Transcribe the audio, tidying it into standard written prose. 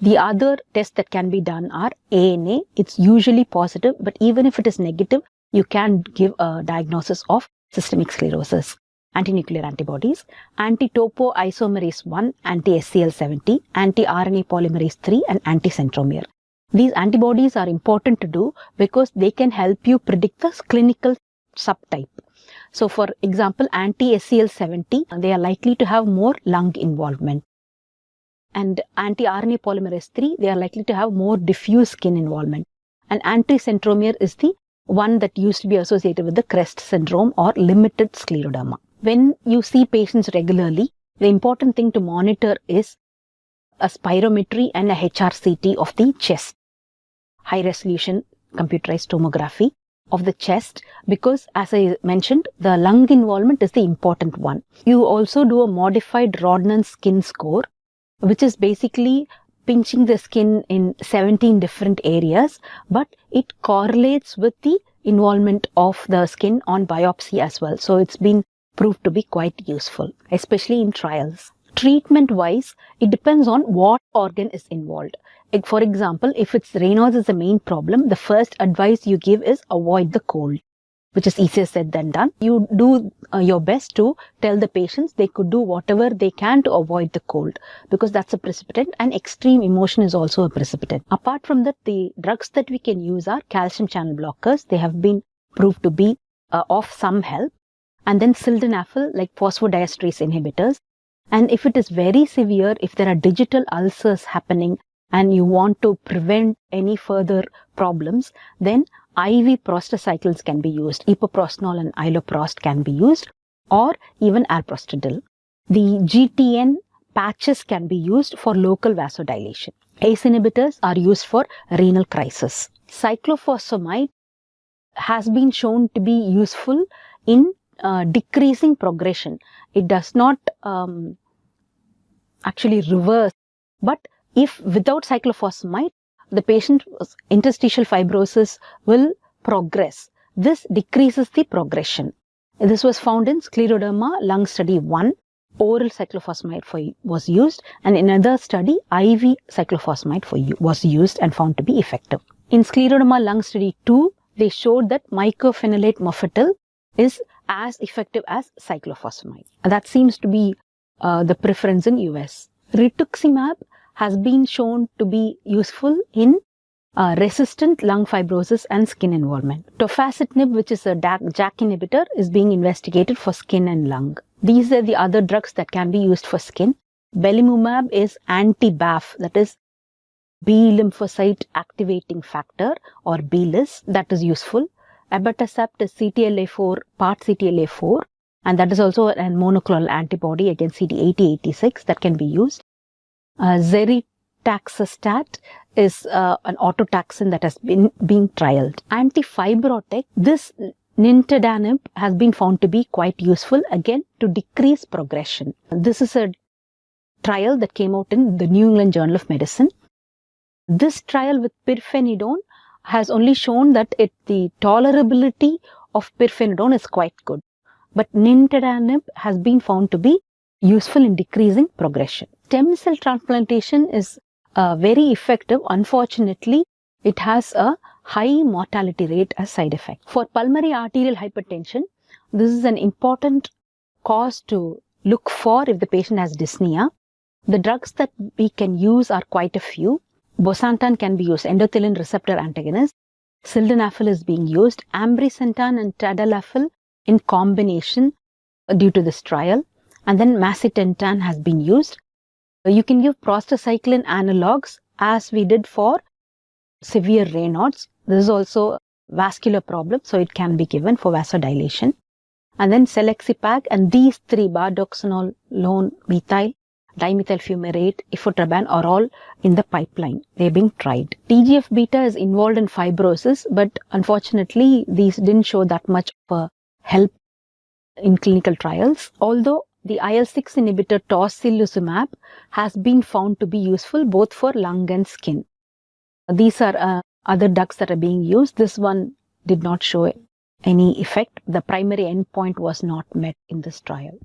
The other tests that can be done are ANA. It's usually positive, but even if it is negative, you can give a diagnosis of systemic sclerosis. Antinuclear antibodies, anti-topoisomerase 1, anti-SCL70, anti-RNA polymerase 3, and anti-centromere. These antibodies are important to do because they can help you predict the clinical subtype. So, for example, anti-SCL70, they are likely to have more lung involvement. And anti-RNA polymerase 3, they are likely to have more diffuse skin involvement. And anti-centromere is the one that used to be associated with the CREST syndrome or limited scleroderma. When you see patients regularly, the important thing to monitor is a spirometry and a HRCT of the chest, high resolution computerized tomography of the chest, because as I mentioned, the lung involvement is the important one. You also do a modified Rodnan skin score, which is basically pinching the skin in 17 different areas, but it correlates with the involvement of the skin on biopsy as well. So it's been proved to be quite useful, especially in trials. Treatment-wise, it depends on what organ is involved. For example, if it's Raynaud's is the main problem, the first advice you give is avoid the cold, which is easier said than done. You do your best to tell the patients they could do whatever they can to avoid the cold, because that's a precipitant, and extreme emotion is also a precipitant. Apart from that, the drugs that we can use are calcium channel blockers. They have been proved to be of some help. And then sildenafil, like phosphodiesterase inhibitors. And if it is very severe, if there are digital ulcers happening and you want to prevent any further problems, then IV prostacyclins can be used. Epoprostenol and iloprost can be used, or even alprostadil. The GTN patches can be used for local vasodilation. ACE inhibitors are used for renal crisis. Cyclophosphamide has been shown to be useful in decreasing progression. It does not actually reverse, but if without cyclophosphamide, the patient's interstitial fibrosis will progress. This decreases the progression. This was found in Scleroderma lung study 1. Oral cyclophosphamide was used, and in another study, IV cyclophosphamide was used and found to be effective. In Scleroderma lung study 2, they showed that mycophenolate mofetil is as effective as cyclophosphamide. That seems to be the preference in US. Rituximab has been shown to be useful in resistant lung fibrosis and skin involvement. Tofacitinib, which is a JAK inhibitor, is being investigated for skin and lung. These are the other drugs that can be used for skin. Belimumab is anti-BAFF, that is B lymphocyte activating factor, or BLyS, that is useful. Abatacept is CTLA4, part CTLA4, and that is also a monoclonal antibody against CD80-86 that can be used. Zeritaxestat is an autotaxin that has been being trialed. Antifibrotic, this nintedanib has been found to be quite useful, again, to decrease progression. This is a trial that came out in the New England Journal of Medicine. This trial with pirfenidone has only shown that the tolerability of pirfenidone is quite good. But nintedanib has been found to be useful in decreasing progression. Stem cell transplantation is very effective. Unfortunately, it has a high mortality rate as side effect. For pulmonary arterial hypertension, this is an important cause to look for if the patient has dyspnea. The drugs that we can use are quite a few. Bosantan can be used, endothelin receptor antagonist. Sildenafil is being used. Ambrisentan and tadalafil in combination due to this trial. And then macitentan has been used. You can give prostacyclin analogs as we did for severe Raynaud's. This is also a vascular problem, so it can be given for vasodilation. And then selexipag, and these three, bardoxolone, methyl, dimethyl fumarate, ifetroban, are all in the pipeline. They're being tried. TGF-beta is involved in fibrosis, but unfortunately, these didn't show that much of help in clinical trials. Although the IL-6 inhibitor tocilizumab has been found to be useful both for lung and skin. These are other drugs that are being used. This one did not show any effect. The primary endpoint was not met in this trial.